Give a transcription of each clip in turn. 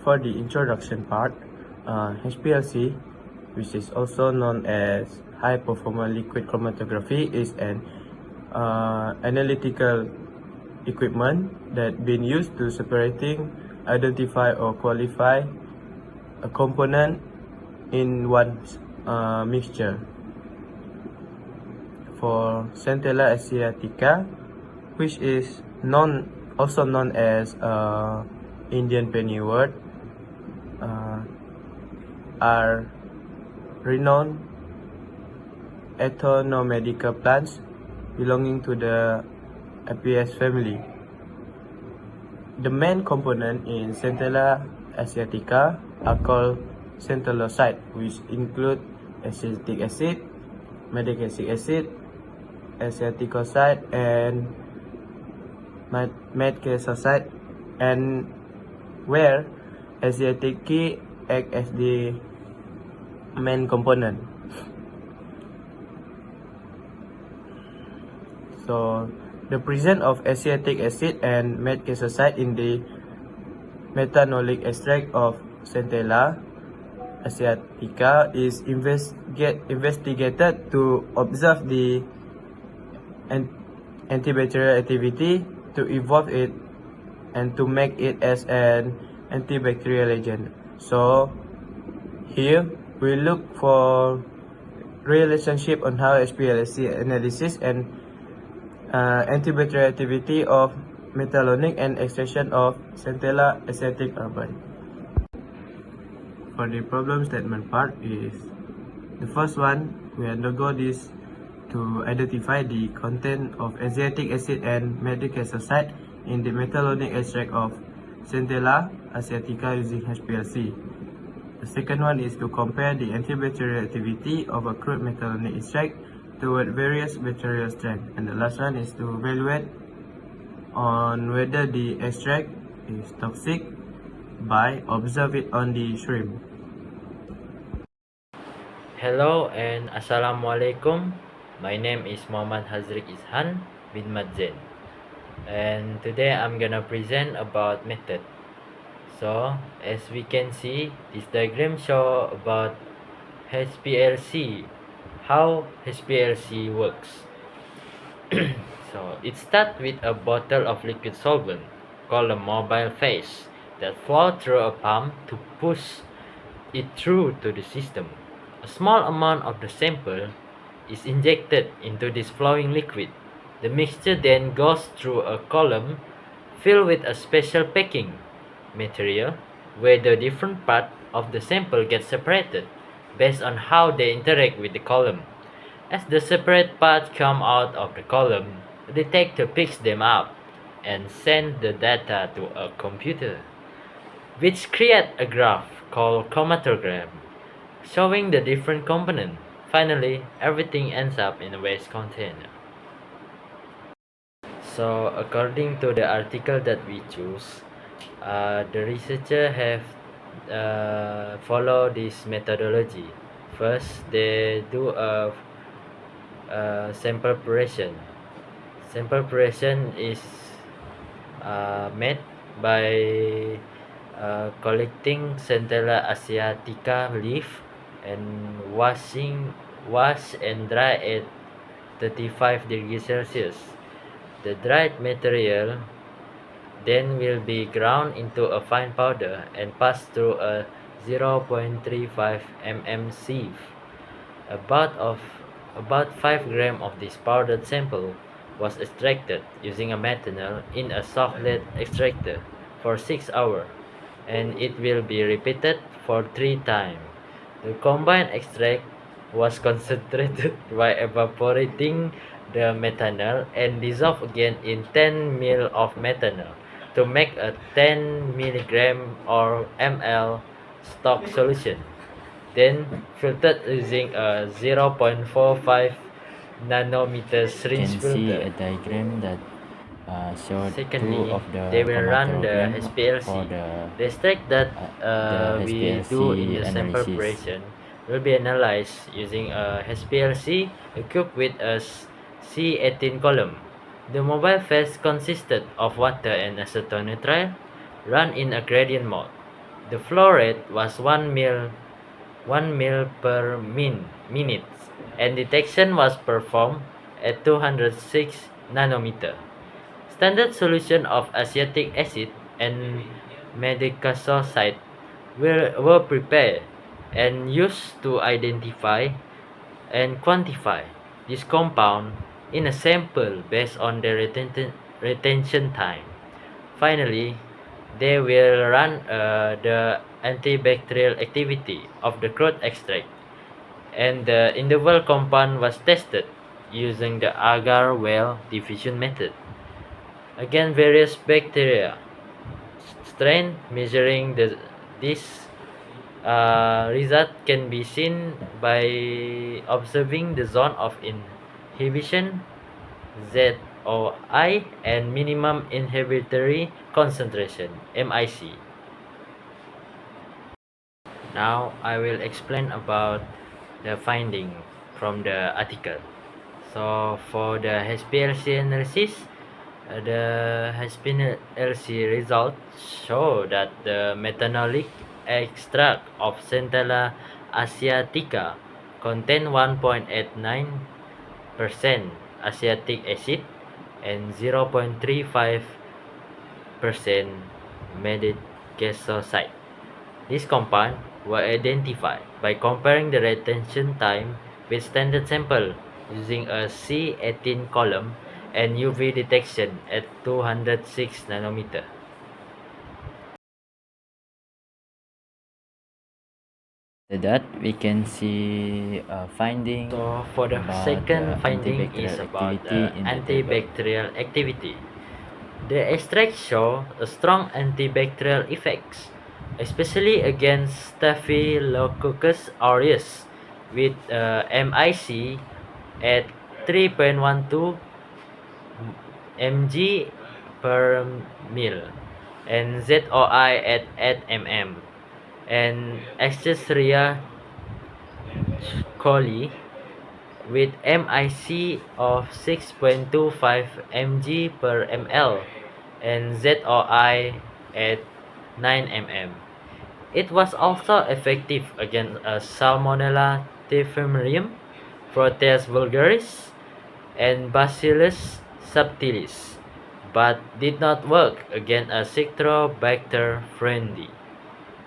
for the introduction part, Hplc, which is also known as high performance liquid chromatography, is an analytical equipment that been used to separating, identify or qualify a component in one mixture. For Centella Asiatica, which is also known as Indian pennywort, are renowned ethnomedical plants belonging to the Apiaceae family. The main component in Centella Asiatica are called centelloside, which include acetic acid, medicacic acid, aceticoside, and metacesoside, and where Asiatic key act as the main component. So the presence of acetic acid and metacesoside in the methanolic extract of Centella Asiatica is investigated to observe the antibacterial activity, to evolve it, and to make it as an antibacterial agent. So here we look for relationship on how Hplc analysis and antibacterial activity of Methanolic and extraction of Centella Asiatic urban. For the problem statement part is the first one. We undergo this to identify the content of acetic acid and metacesoside in the methanolic extract of Centella Asiatica using Hplc. The second one is to compare the antibacterial activity of a crude methanolic extract toward various bacterial strengths. And the last one is to evaluate on whether the extract is toxic by observe it on the shrimp. Hello and Assalamualaikum. My name is Muhammad Hazrik Ishan bin Madzen, and today I'm gonna present about method. So as we can see, this diagram show about Hplc, how Hplc works. So it starts with a bottle of liquid solvent called a mobile phase that flows through a pump to push it through to the system. A small amount of the sample is injected into this flowing liquid. The mixture then goes through a column filled with a special packing material where the different parts of the sample get separated based on how they interact with the column. As the separate parts come out of the column, the detector picks them up and sends the data to a computer, which creates a graph called chromatogram showing the different components. Finally, everything ends up in a waste container. So according to the article that we choose, the researcher have follow this methodology. First, they do a sample preparation. Sample preparation is made by collecting Centella Asiatica leaf and wash and dry at 35 degrees Celsius. The dried material then will be ground into a fine powder and passed through a 0.35 mm sieve. About 5 grams of this powdered sample was extracted using a methanol in a soft lead extractor for 6 hours, and it will be repeated for 3 times. The combined extract was concentrated by evaporating the methanol and dissolved again in 10 ml of methanol to make a 10 mg or ml stock solution, then filtered using a 0.45 nanometer syringe You can see filter. a diagram that shows Secondly, two of the they will run the chromatogram for Hplc. The extract that we HPLC do in the sample analysis. preparation will be analyzed using a Hplc equipped with a C18 column. The mobile phase consisted of water and acetonitrile run in a gradient mode. The flow rate was 1 mil per minute, and detection was performed at 206 nanometer. Standard solution of acetic acid and medicaicoside were prepared and used to identify and quantify this compound in a sample based on the retention time. Finally, they will run the antibacterial activity of the crude extract, and the interval compound was tested using the agar-well diffusion method against various bacteria strain. Measuring this result can be seen by observing the zone of inhibition ZOI and minimum inhibitory concentration MIC. Now I will explain about the finding from the article. So for the Hplc analysis, the Hplc results show that the methanolic extract of Centella asiatica contain 1.89% acetic acid and 0.35% medicaicoside. These compounds were identified by comparing the retention time with standard sample using a C18 column and UV detection at 206 nanometer. After that, we can see a finding. So for the about second the finding is antibacterial about activity in the antibacterial activity. The extract show a strong antibacterial effects, especially against Staphylococcus aureus, with MIC at 3.12 mg per mil and ZOI at 8 mm, and Escherichia coli with MIC of 6.25 mg per ml and ZOI at 9 mm. It was also effective against Salmonella typhimurium, Proteus vulgaris, and Bacillus subtilis, but did not work against a Citrobacter fruendi.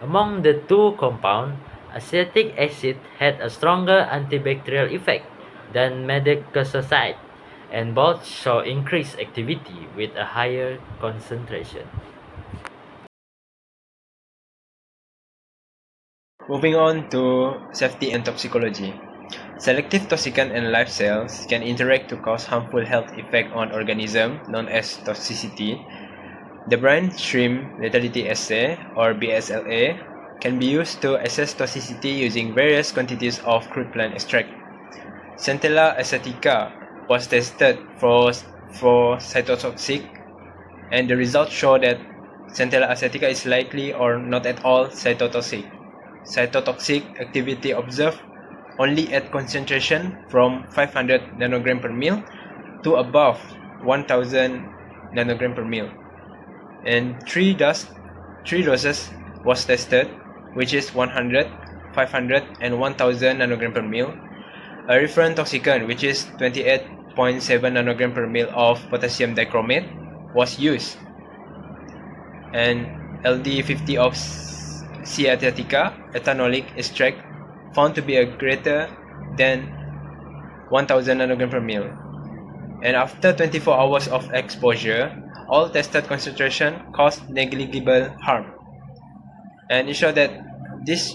Among the two compounds, acetic acid had a stronger antibacterial effect than medicaicoside, and both show increased activity with a higher concentration. Moving on to safety and toxicology. Selective toxicant and live cells can interact to cause harmful health effect on organism known as toxicity. The brine shrimp lethality assay, or BSLA, can be used to assess toxicity using various quantities of crude plant extract. Centella asiatica was tested for cytotoxic, and the results show that Centella asiatica is likely or not at all cytotoxic. Cytotoxic activity observed only at concentration from 500 nanogram per mil to above 1000 nanogram per mil. And three doses was tested, which is 100, 500 and 1000 nanogram per mil. A referent toxicant, which is 28.7 nanogram per mil of potassium dichromate, was used, and LD50 of C. asiatica ethanolic extract found to be a greater than 1000 nanogram per mil. And after 24 hours of exposure, all tested concentration caused negligible harm. And it showed that this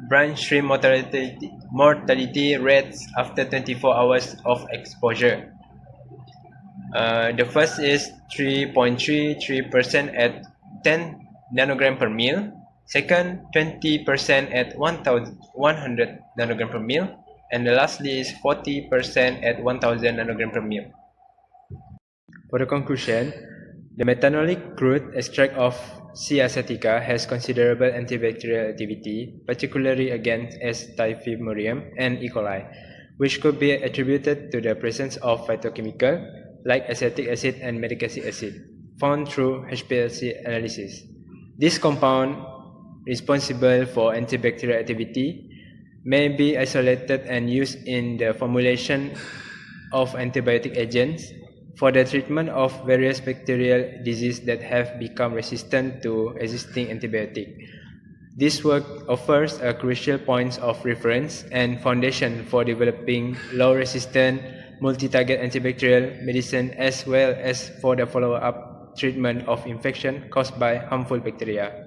brine shrimp mortality rates after 24 hours of exposure. The first is 3.33% at 10 nanogram per mil. Second, 20% at 100 nanogram per mil. And the lastly is 40% at 1000 nanogram per mil. For the conclusion, the methanolic crude extract of C. asiatica has considerable antibacterial activity, particularly against S. typhimurium and E. coli, which could be attributed to the presence of phytochemical like acetic acid and medicacic acid found through Hplc analysis. This compound responsible for antibacterial activity may be isolated and used in the formulation of antibiotic agents for the treatment of various bacterial diseases that have become resistant to existing antibiotics. This work offers a crucial point of reference and foundation for developing low-resistant multi-target antibacterial medicine as well as for the follow-up treatment of infection caused by harmful bacteria.